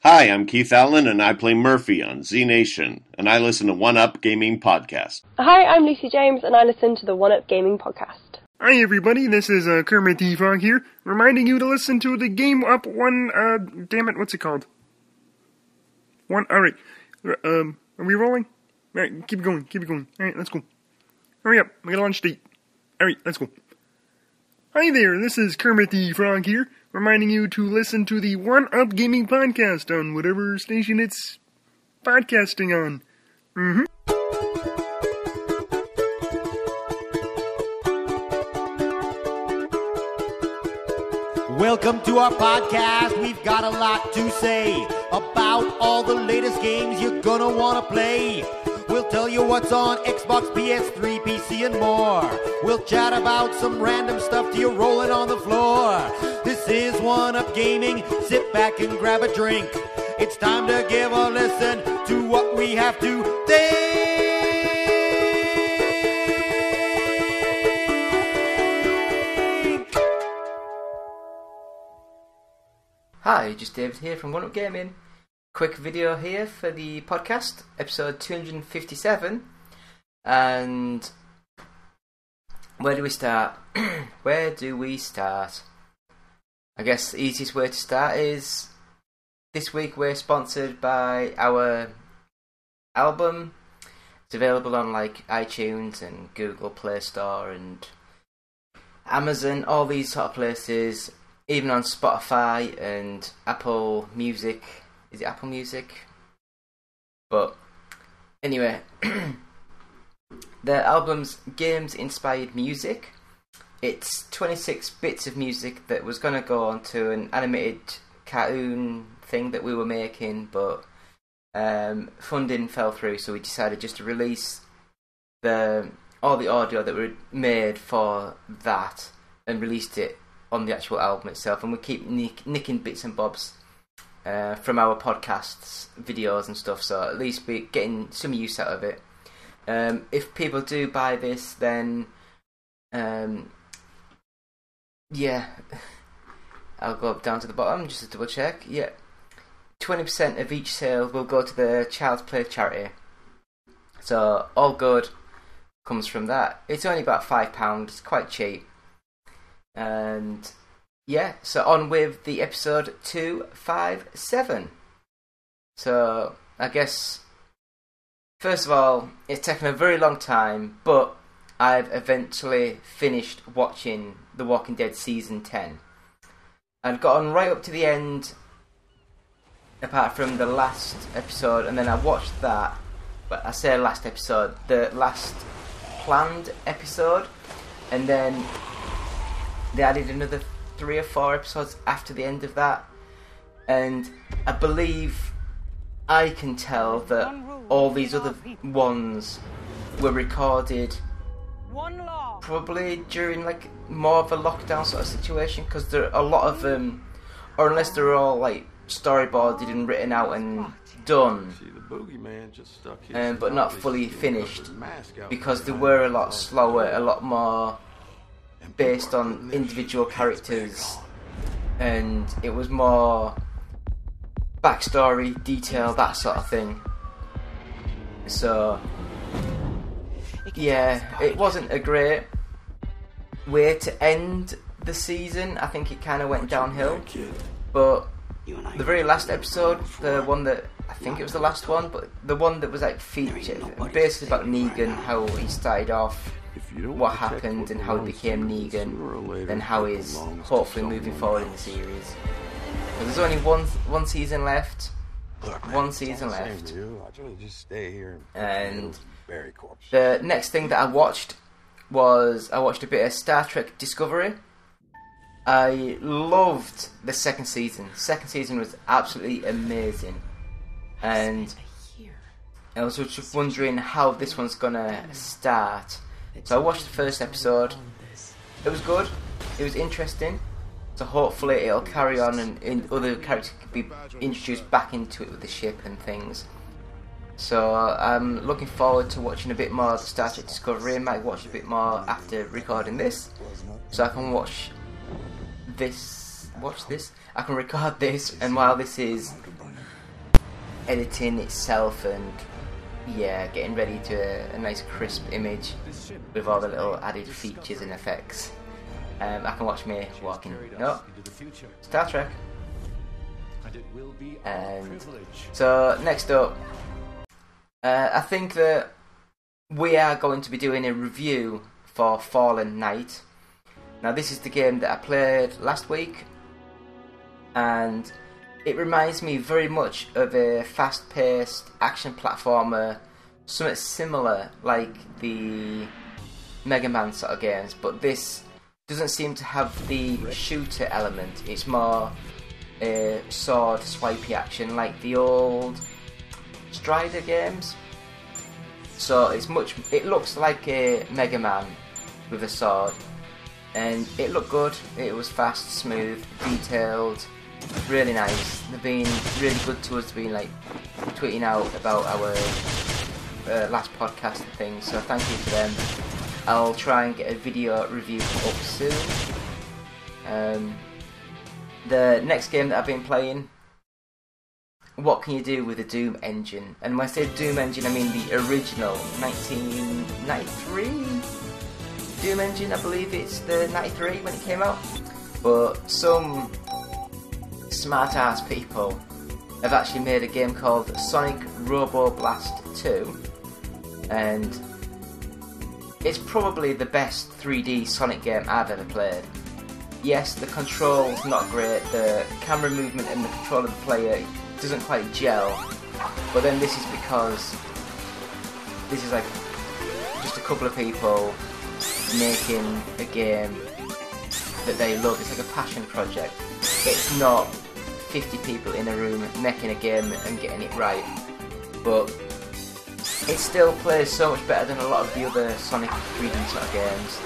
Hi, I'm Keith Allen, and I play Murphy on Z Nation, and I listen to One Up Gaming Podcast. Hi, I'm Lucy James, and I listen to the One Up Gaming Podcast. Hi everybody, this is Kermit the Frog here, reminding you to listen to the Game Up One, damn it, what's it called? Alright, are we rolling? Alright, keep it going, alright, let's go. Hurry up, we got a lunch date. Alright, let's go. Hi there, this is Kermit the Frog here, reminding you to listen to the One Up Gaming Podcast on whatever station it's podcasting on. Welcome to our podcast. We've got a lot to say about all the latest games you're gonna wanna play. We'll tell you what's on Xbox, PS3, PC, and more. We'll chat about some random stuff till you're rolling on the floor. This is One Up Gaming. Sit back and grab a drink. It's time to give a listen to what we have to think. Hi, just David here from One Up Gaming. Quick video here for the podcast, episode 257. And where do we start? I guess the easiest way to start is this week we're sponsored by our album. It's available on like iTunes and Google Play Store and Amazon, all these sort of places, even on Spotify and Apple Music. Is it Apple Music? But anyway, the album's games-inspired music. It's 26 bits of music that was going to go onto an animated cartoon thing that we were making, but funding fell through, so we decided just to release all the audio that we made for that and released it on the actual album itself. And we keep nicking bits and bobs from our podcasts, videos and stuff, so at least we're getting some use out of it. If people do buy this, then I'll go down to the bottom just to double check. 20% of each sale will go to the Child's Play charity, so all good comes from that. It's only about £5, it's quite cheap. And yeah, so on with the episode 257. So, I guess, first of all, it's taken a very long time, but I've eventually finished watching The Walking Dead Season 10. I'd gotten right up to the end, apart from the last episode, and then I watched that, but I say last episode, the last planned episode, and then they added another 3 or 4 episodes after the end of that, and I believe I can tell that all these other ones were recorded probably during like more of a lockdown sort of situation, because there are a lot of them, or unless they're all like storyboarded and written out and done, but not fully finished, because they were a lot slower, a lot more based on individual characters, and it was more backstory, detail, that sort of thing. So yeah, it wasn't a great way to end the season. I think it kind of went downhill, but the very last episode, the one that, I think it was the last one, but the one that was like featured, basically about Negan, how he started off, what happened and how he became Negan, and how he's hopefully moving forward in the series. But there's only one season left. And the next thing that I watched was a bit of Star Trek Discovery. I loved the second season. Second season was absolutely amazing, and I was just wondering how this one's gonna start. So I watched the first episode. It was good. It was interesting. So hopefully it'll carry on, and other characters can be introduced back into it with the ship and things. So I'm looking forward to watching a bit more of Star Trek Discovery. I might watch a bit more after recording this, so I can watch this. I can record this, and while this is editing itself and yeah, getting ready to a nice crisp image with all the little added features and effects. I can watch me walking. No, Star Trek. And so next up, I think that we are going to be doing a review for Fallen Knight. Now this is the game that I played last week, and it reminds me very much of a fast-paced action platformer, something similar like the Mega Man sort of games, but this doesn't seem to have the shooter element. It's more a sword swipey action like the old Strider games. So it looks like a Mega Man with a sword, and it looked good. It was fast, smooth, detailed, really nice. They've been really good to us, being like tweeting out about our last podcast and things, so thank you to them. I'll try and get a video review up soon. The next game that I've been playing, what can you do with the Doom engine? And when I say Doom engine, I mean the original 1993 Doom engine. I believe it's the 93 when it came out. But some smart ass people have actually made a game called Sonic Robo Blast 2, and it's probably the best 3D Sonic game I've ever played. Yes, the control's not great, the camera movement and the control of the player doesn't quite gel, but then this is because this is like just a couple of people making a game that they love. It's like a passion project. It's not 50 people in a room making a game and getting it right, but it still plays so much better than a lot of the other Sonic 3D sort of games.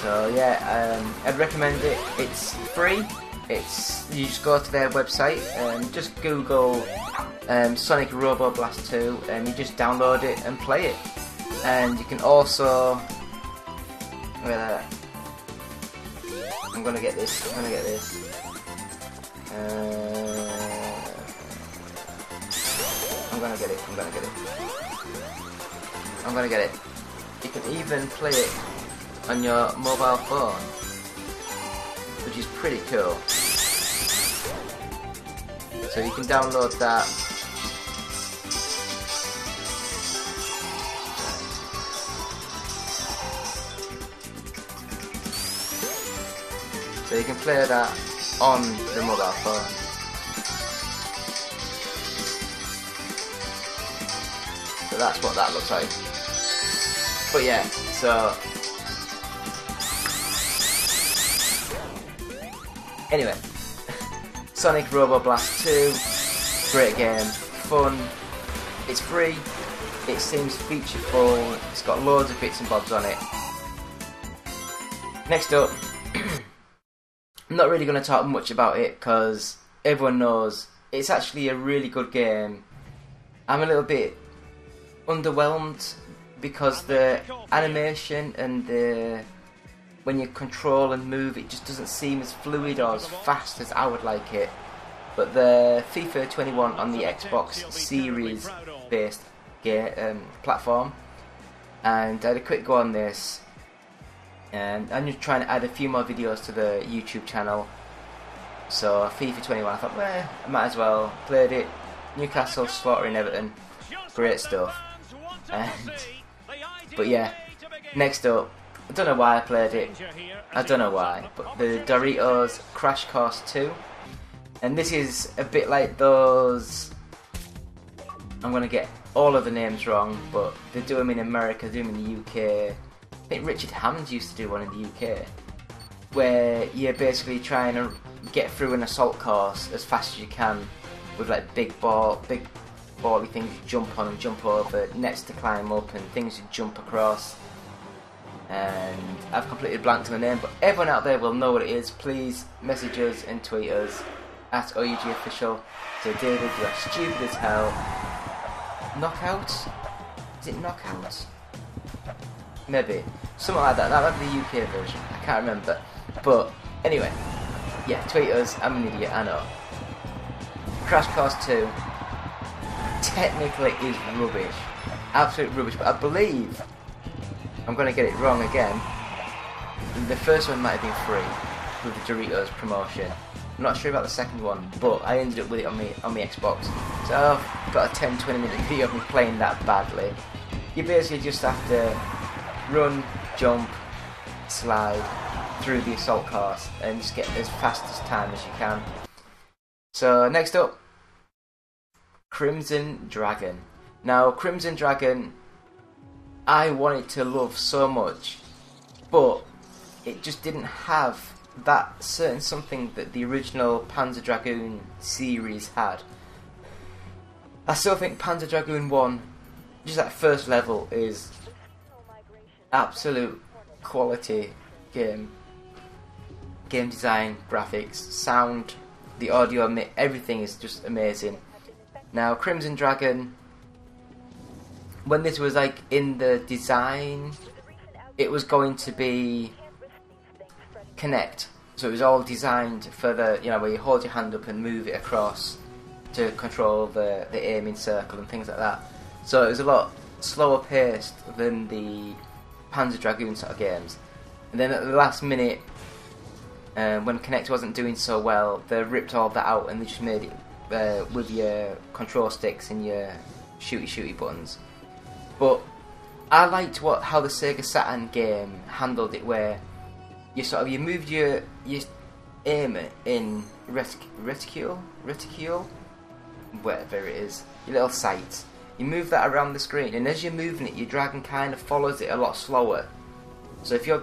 So yeah, I'd recommend it. It's free. You just go to their website and just Google Sonic Robo Blast 2 and you just download it and play it. And you can also I'm gonna get this. I'm gonna get it. You can even play it on your mobile phone, which is pretty cool. So you can download that. So you can play that on the mobile phone. So that's what that looks like. But yeah, so anyway, Sonic Robo Blast 2, great game, fun, it's free, it seems featureful, it's got loads of bits and bobs on it. Next up, I'm not really going to talk much about it because everyone knows it's actually a really good game. I'm a little bit underwhelmed because the animation and when you control and move, it just doesn't seem as fluid or as fast as I would like it. But the FIFA 21 on the Xbox Series based platform, and I had a quick go on this, and I'm just trying to add a few more videos to the YouTube channel. So FIFA 21, I thought, well, I might as well. Played it, Newcastle slaughtering Everton, great stuff. But yeah, next up, I don't know why I played it, I don't know why, but the Doritos Crash Course 2, and this is a bit like those, I'm going to get all of the names wrong, but they do them in America, they do them in the UK. I think Richard Hammond used to do one in the UK, where you're basically trying to get through an assault course as fast as you can with like big bally things you jump on and jump over, nets to climb up and things you jump across. And I've completely blanked on the name, but everyone out there will know what it is. Please message us and tweet us at OUGofficial. So David, you are stupid as hell. Knockouts? Is it Knockouts? Maybe. Something like that. That might be the UK version. I can't remember. But anyway, yeah, tweet us. I'm an idiot, I know. Crash Course 2. technically is rubbish. Absolute rubbish. But I believe, I'm going to get it wrong again, the first one might have been free with the Doritos promotion. I'm not sure about the second one, but I ended up with it on my Xbox. So I've got a 10-20 minute video of me playing that badly. You basically just have to run, jump, slide through the assault course and just get as fast as time as you can. So next up, Crimson Dragon. Now Crimson Dragon, I wanted to love so much, but it just didn't have that certain something that the original Panzer Dragoon series had. I still think Panzer Dragoon 1, just that first level, is absolute quality game design, graphics, sound, the audio, everything is just amazing. Now Crimson Dragon, when this was like in the design, it was going to be Kinect, so it was all designed for the, where you hold your hand up and move it across to control the aiming circle and things like that. So it was a lot slower paced than the Panzer Dragoon sort of games. And then at the last minute, when Kinect wasn't doing so well, they ripped all that out and they just made it with your control sticks and your shooty buttons. But I liked how the Sega Saturn game handled it, where you moved your aim in reticule, whatever it is, your little sights. You move that around the screen, and as you're moving it, your dragon kind of follows it a lot slower. So if you're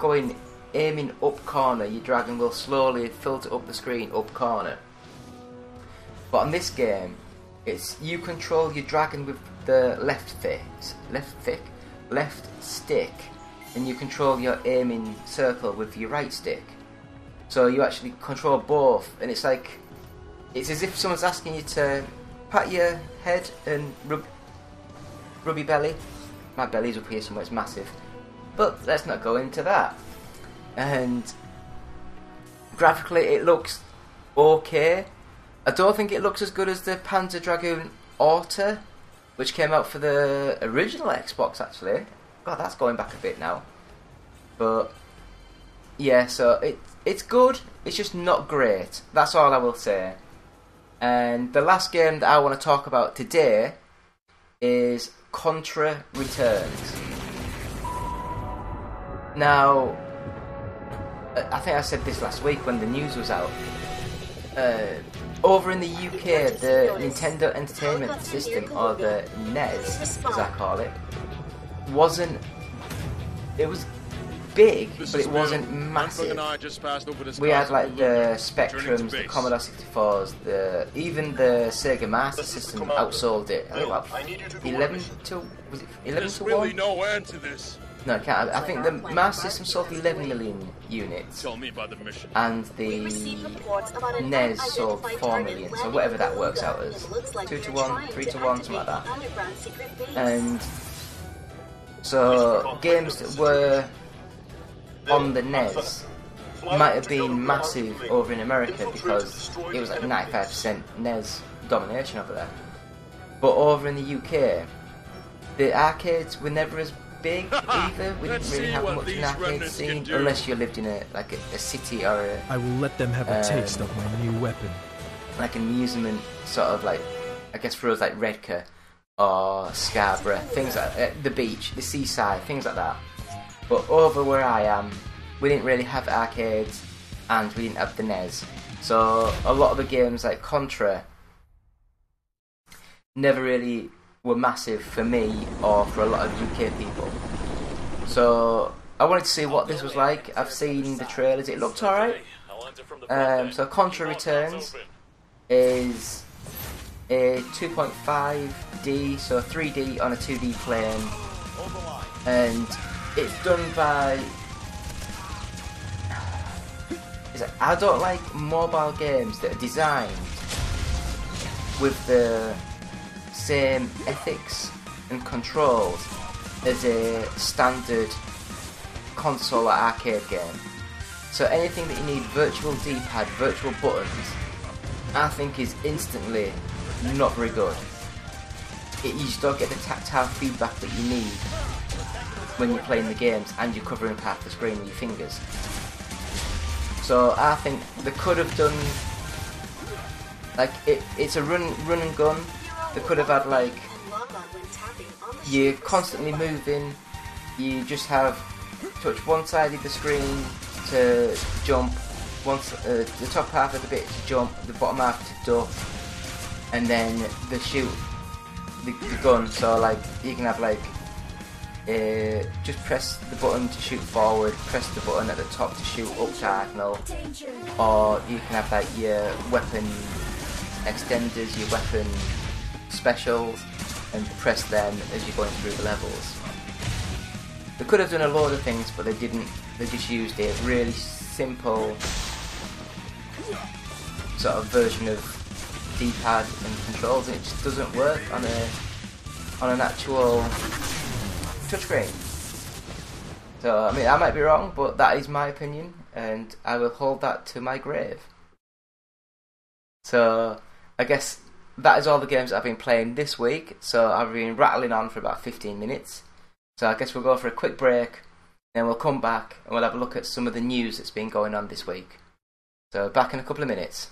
aiming up corner, your dragon will slowly filter up the screen up corner. But on this game, you control your dragon with the left stick, and you control your aiming circle with your right stick. So you actually control both, and it's as if someone's asking you to pat your head and rub your belly. My belly's up here somewhere, it's massive. But let's not go into that. And graphically it looks okay. I don't think it looks as good as the Panzer Dragoon Auto, which came out for the original Xbox actually. God, that's going back a bit now. But yeah, so it's good, it's just not great. That's all I will say. And the last game that I want to talk about today is Contra Returns. Now, I think I said this last week when the news was out. Over in the UK, the Nintendo Entertainment System, or the NES, as I call it, it was big, but it wasn't massive. We had like the Spectrums, the Commodore 64s, even the Sega Master System outsold it. I think about 11 to 1? No end to this. No, I can't. I think the Master System sold 11 million units, and the NES sold 4 million, so whatever that works out as. 2 to 1, 3 to 1, something like that. And so games that were on the NES might have been massive over in America because it was like 95% NES domination over there. But over in the UK, the arcades were never as big either. We didn't really have much in arcade scene unless you lived in a city or a... I will let them have a taste of my new weapon. Like an amusement sort of like, I guess for us like Redcar or Scarborough, things like the beach, the seaside, things like that. But over where I am, we didn't really have arcades and we didn't have the NES. So a lot of the games like Contra never really were massive for me or for a lot of UK people. So I wanted to see what this was like. I've seen the trailers, it looked alright. So Contra Returns is a 2.5D, so 3D on a 2D plane, and it's done by... I don't like mobile games that are designed with the same ethics and controls as a standard console or arcade game. So anything that you need virtual D-pad, virtual buttons, I think is instantly not very good. you just don't get the tactile feedback that you need when you're playing the games and you're covering half the screen with your fingers. So I think they could have done, like, it's a run and gun. They could have had, like, you're constantly moving, you just have touch one side of the screen to jump, the top half of the bit to jump, the bottom half to duck, and then the shoot, the gun. So like you can have like just press the button to shoot forward, press the button at the top to shoot up diagonal, or you can have like your weapon extenders, your weapon specials, and press them as you're going through the levels. They could have done a load of things, but they didn't. They just used a really simple sort of version of D-pad and controls, and it just doesn't work on an actual touchscreen. So I mean, I might be wrong, but that is my opinion, and I will hold that to my grave. So I guess that is all the games I've been playing this week. So I've been rattling on for about 15 minutes. So I guess we'll go for a quick break, then we'll come back and we'll have a look at some of the news that's been going on this week. So back in a couple of minutes.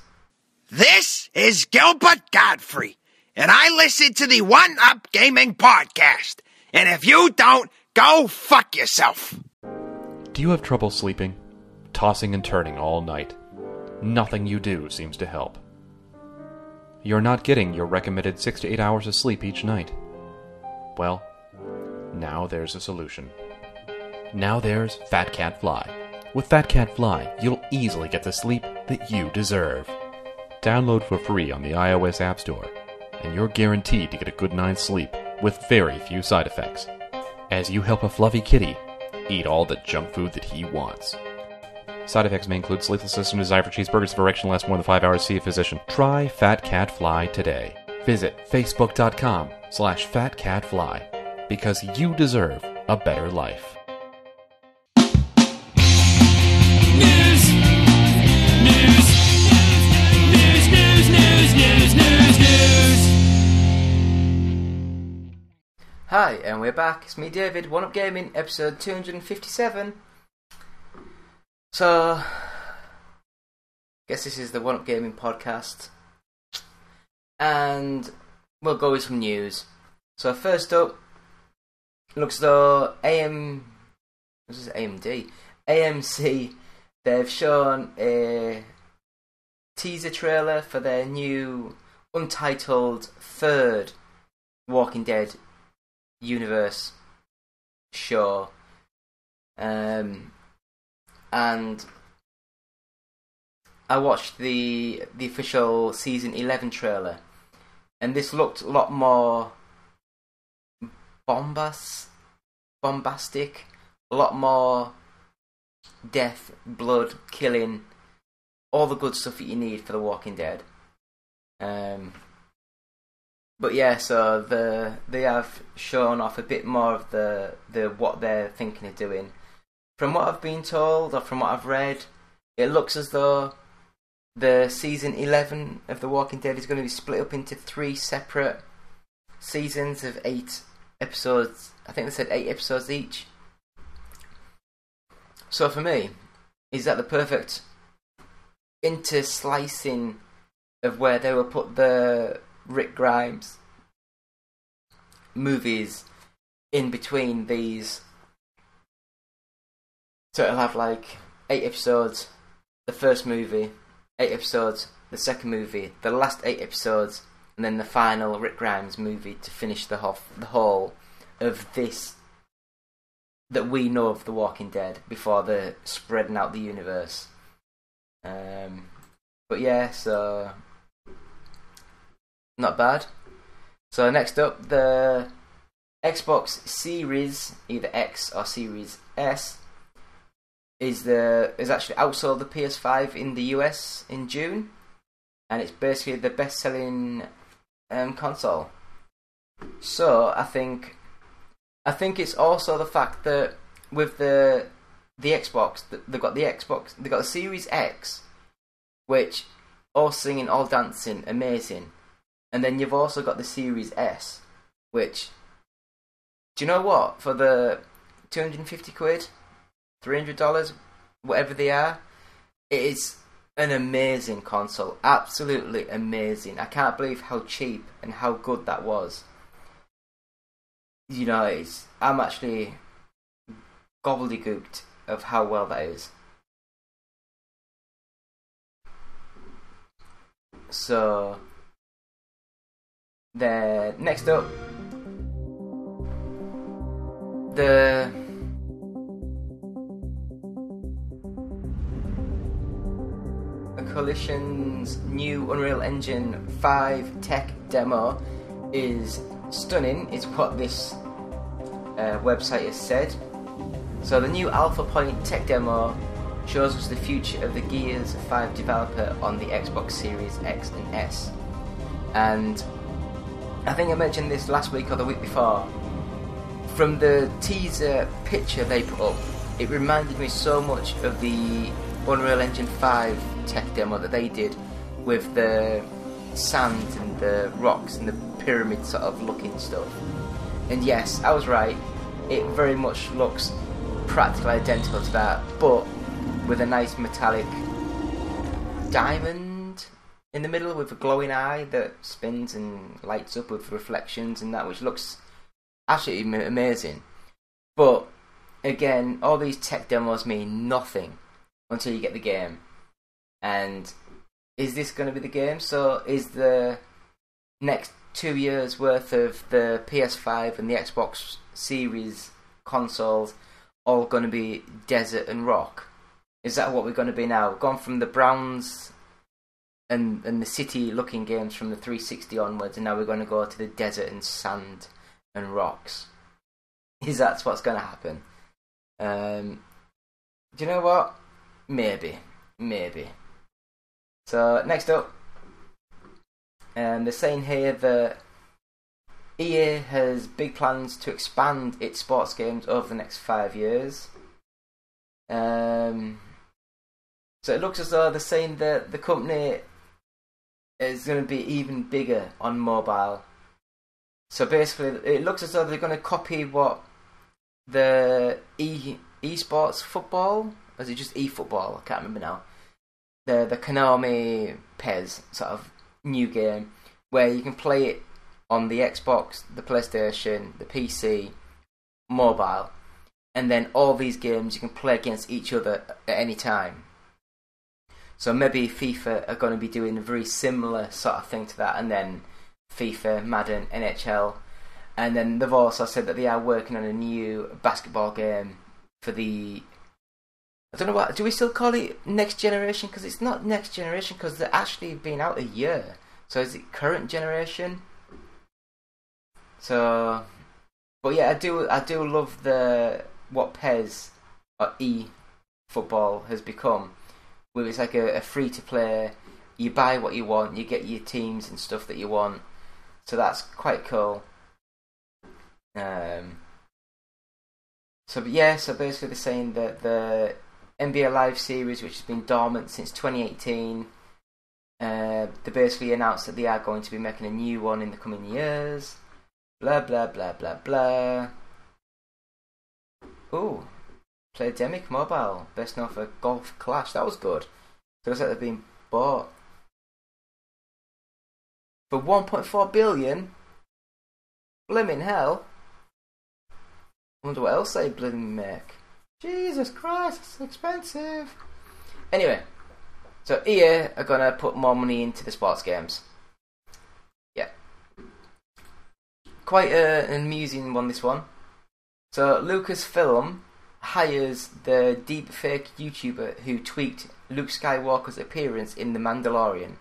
This is Gilbert Godfrey, and I listen to the One Up Gaming Podcast. And if you don't, go fuck yourself. Do you have trouble sleeping? Tossing and turning all night? Nothing you do seems to help. You're not getting your recommended 6 to 8 hours of sleep each night. Well, now there's a solution. Now there's Fat Cat Fly. With Fat Cat Fly, you'll easily get the sleep that you deserve. Download for free on the iOS App Store, and you're guaranteed to get a good night's sleep with very few side effects, as you help a fluffy kitty eat all the junk food that he wants. Side effects may include sleeplessness and desire for cheeseburgers if erection lasts more than 5 hours. See a physician. Try Fat Cat Fly today. Visit facebook.com/fatcatfly, because you deserve a better life. Hi, and we're back. It's me, David, One Up Gaming, episode 257. So, guess this is the One Up Gaming podcast, and we'll go with some news. So first up, looks though AMC, they've shown a teaser trailer for their new untitled third Walking Dead universe show, and I watched the official season 11 trailer, and this looked a lot more bombastic, a lot more death, blood, killing, all the good stuff that you need for The Walking Dead. But yeah, so they have shown off a bit more of the what they're thinking of doing. From what I've been told, or from what I've read, it looks as though the season 11 of The Walking Dead is going to be split up into 3 separate seasons of 8 episodes. I think they said 8 episodes each. So for me, is that the perfect interslicing of where they will put the Rick Grimes movies in between these? So it'll have like 8 episodes, the first movie, 8 episodes, the second movie, the last 8 episodes, and then the final Rick Grimes movie to finish the whole of this that we know of The Walking Dead before they're spreading out the universe. But yeah, so not bad. So next up, the Xbox Series, either X or Series S, is actually outsold the PS5 in the US in June, and it's basically the best-selling console. So I think it's also the fact that with the Xbox, they've got the Series X, which all singing, all dancing, amazing, and then you've also got the Series S, Which, do you know what? For the 250 quid, $300, whatever they are, it is an amazing console. Absolutely amazing. I can't believe how cheap and how good that was. You know, I'm actually gobbledygooked of how well that is. So, then next up, the Coalition's new Unreal Engine 5 tech demo is stunning, is what this website has said. So the new Alpha Point tech demo shows us the future of the Gears 5 developer on the Xbox Series X and S. And I think I mentioned this last week or the week before. From the teaser picture they put up, it reminded me so much of the Unreal Engine 5 tech demo that they did with the sand and the rocks and the pyramid sort of looking stuff. And yes, I was right. It very much looks practically identical to that, but with a nice metallic diamond in the middle with a glowing eye that spins and lights up with reflections and that, which looks absolutely amazing. But again, all these tech demos mean nothing until you get the game. And is this going to be the game? So is the next 2 years worth of the PS5 and the Xbox Series consoles all going to be desert and rock? Is that what we're going to be now? We've gone from the browns and the city looking games from the 360 onwards, and now we're going to go to the desert and sand and rocks. Is that what's going to happen? Do you know what? Maybe. So next up, they're saying here that EA has big plans to expand its sports games over the next 5 years. So it looks as though they're saying that the company is going to be even bigger on mobile. So basically, it looks as though they're going to copy what the esports football, or is it just eFootball? I can't remember now. The Konami PES sort of new game where you can play it on the Xbox, the PlayStation, the PC, mobile, and then all these games you can play against each other at any time. So maybe FIFA are going to be doing a very similar sort of thing to that, and then FIFA, Madden, NHL, and then they've also said that they are working on a new basketball game for the, I don't know what, do we still call it next generation? Because it's not next generation, because they're actually been out a year. So is it current generation? So, but yeah, I do love what PES or eFootball has become. Where it's like a free to play, you buy what you want, you get your teams and stuff that you want. So that's quite cool. So basically they're saying that the NBA Live series, which has been dormant since 2018, they basically announced that they are going to be making a new one in the coming years. Blah blah blah blah blah. Ooh, Playdemic Mobile, best known for Golf Clash. That was good. So it looks like they've been bought for 1.4 billion. Blimmin' hell. I wonder what else they blimmin' make. Jesus Christ, it's expensive. Anyway, so EA are gonna put more money into the sports games. Yeah. Quite an amusing one, this one. So Lucasfilm hires the deepfake YouTuber who tweaked Luke Skywalker's appearance in The Mandalorian.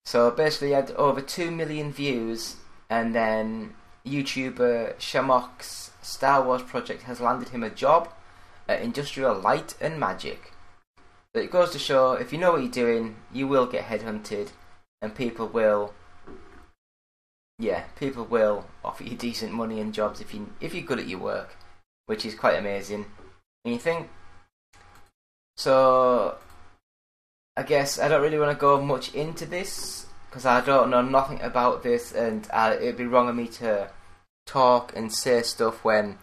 So basically he had over 2 million views, and then YouTuber Shamok's Star Wars project has landed him a job at Industrial Light and Magic. But it goes to show, if you know what you're doing, you will get headhunted, and people will offer you decent money and jobs if you're good at your work, which is quite amazing. And you think, so I guess I don't really want to go much into this because I don't know nothing about this, and it'd be wrong of me to talk and say stuff when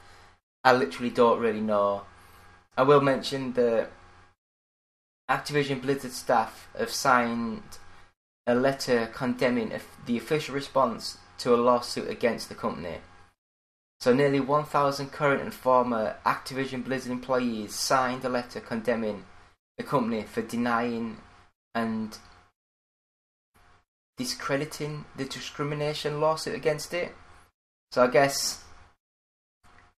I literally don't really know. I will mention that Activision Blizzard staff have signed a letter condemning the official response to a lawsuit against the company. So nearly 1,000 current and former Activision Blizzard employees signed a letter condemning the company for denying and discrediting the discrimination lawsuit against it. So I guess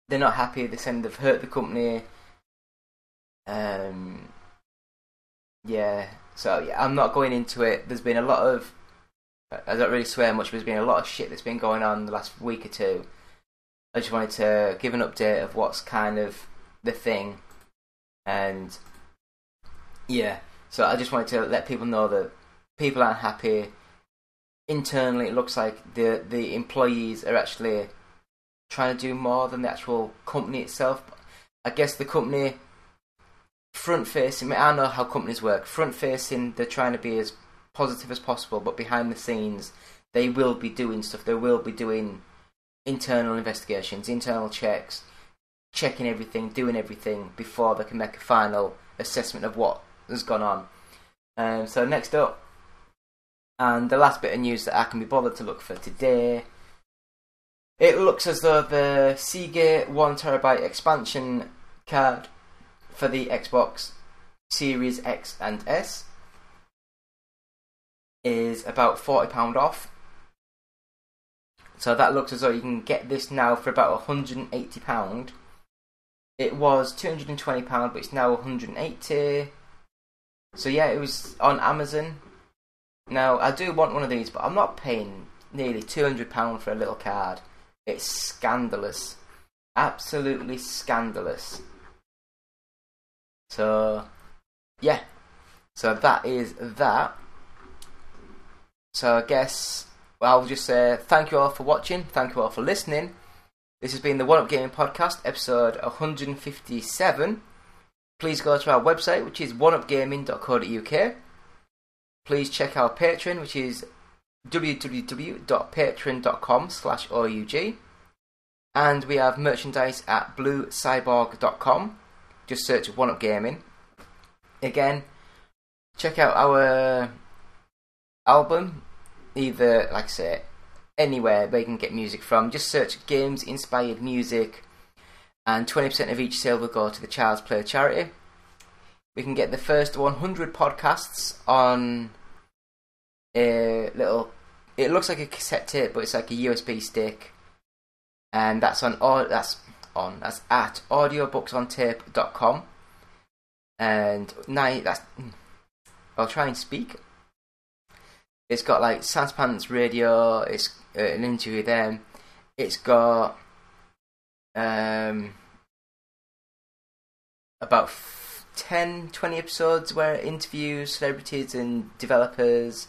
they're not happy. They're saying they've hurt the company. I'm not going into it. There's been a lot of, I don't really swear much, but there's been a lot of shit that's been going on the last week or two. I just wanted to give an update of what's kind of the thing. And yeah, so I just wanted to let people know that people aren't happy. Internally, it looks like the employees are actually trying to do more than the actual company itself. I guess the company, front-facing, I know how companies work. Front-facing, they're trying to be as positive as possible, but behind the scenes, they will be doing stuff. They will be doing internal investigations, internal checks, checking everything, doing everything before they can make a final assessment of what has gone on. So next up, and the last bit of news that I can be bothered to look for today, it looks as though the Seagate 1TB expansion card for the Xbox Series X and S is about £40 off. So that looks as though you can get this now for about £180. It was £220, but it's now £180. So yeah, it was on Amazon. Now, I do want one of these, but I'm not paying nearly £200 for a little card. It's scandalous. Absolutely scandalous. So, yeah. So that is that. So I guess I'll just say thank you all for watching. Thank you all for listening. This has been the One Up Gaming Podcast, episode 157. Please go to our website, which is oneupgaming.co.uk. Please check our Patreon, which is www.patreon.com/OUG. And we have merchandise at bluecyborg.com. Just search One Up Gaming. Again, check out our album, either, like I say, anywhere where you can get music from. Just search Games Inspired Music, and 20% of each sale will go to the Child's Play charity. We can get the first 100 podcasts on a little, it looks like a cassette tape, but it's like a USB stick, and that's at audiobooksontape.com. And I'll try and speak. It's got like Sanspants Radio, it's an interview with them. It's got about 10-20 episodes where it interviews celebrities and developers.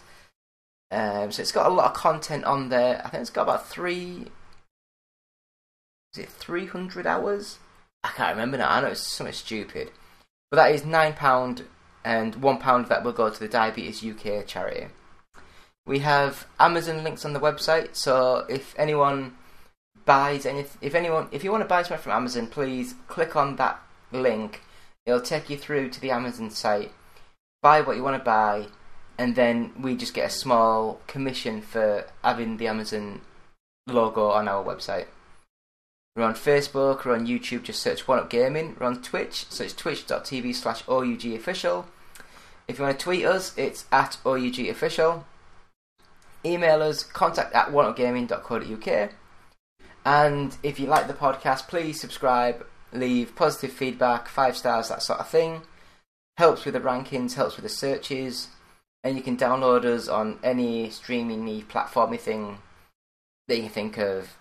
So it's got a lot of content on there. I think it's got about 300 hours? I can't remember now. I know it's something stupid. But that is £9, and £1 of that will go to the Diabetes UK charity. We have Amazon links on the website, so if anyone buys anything, if you want to buy something from Amazon, please click on that link. It'll take you through to the Amazon site. Buy what you want to buy, and then we just get a small commission for having the Amazon logo on our website. We're on Facebook, we're on YouTube, just search One Up Gaming. We're on Twitch, so it's twitch.tv/OUGofficial. If you want to tweet us, it's at OUGofficial. Email us, contact@oneupgaming.co.uk. And if you like the podcast, please subscribe, leave positive feedback, 5 stars, that sort of thing. Helps with the rankings, helps with the searches. And you can download us on any streaming-y, platformy thing that you can think of.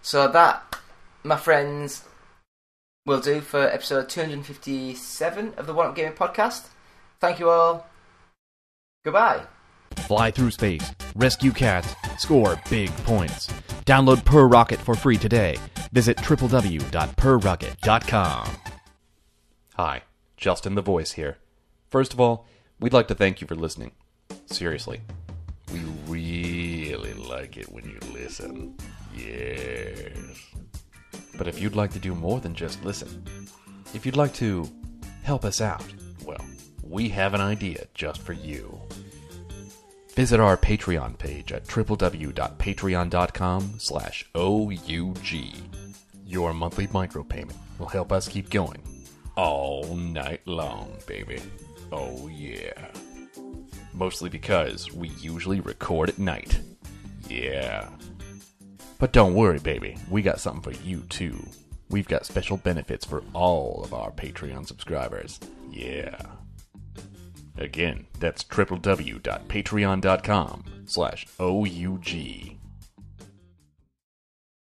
So that, my friends, will do for episode 257 of the One Up Gaming Podcast. Thank you all. Goodbye. Fly through space, rescue cats, score big points. Download Per Rocket for free today. Visit www.perrocket.com. Hi, Justin the Voice here. First of all, we'd like to thank you for listening. Seriously. We really like it when you listen. Yes. But if you'd like to do more than just listen, if you'd like to help us out, well, we have an idea just for you. Visit our Patreon page at www.patreon.com/OUG. Your monthly micropayment will help us keep going all night long, baby. Oh yeah. Mostly because we usually record at night. Yeah. But don't worry, baby. We got something for you, too. We've got special benefits for all of our Patreon subscribers. Yeah. Again, that's www.patreon.com/OUG.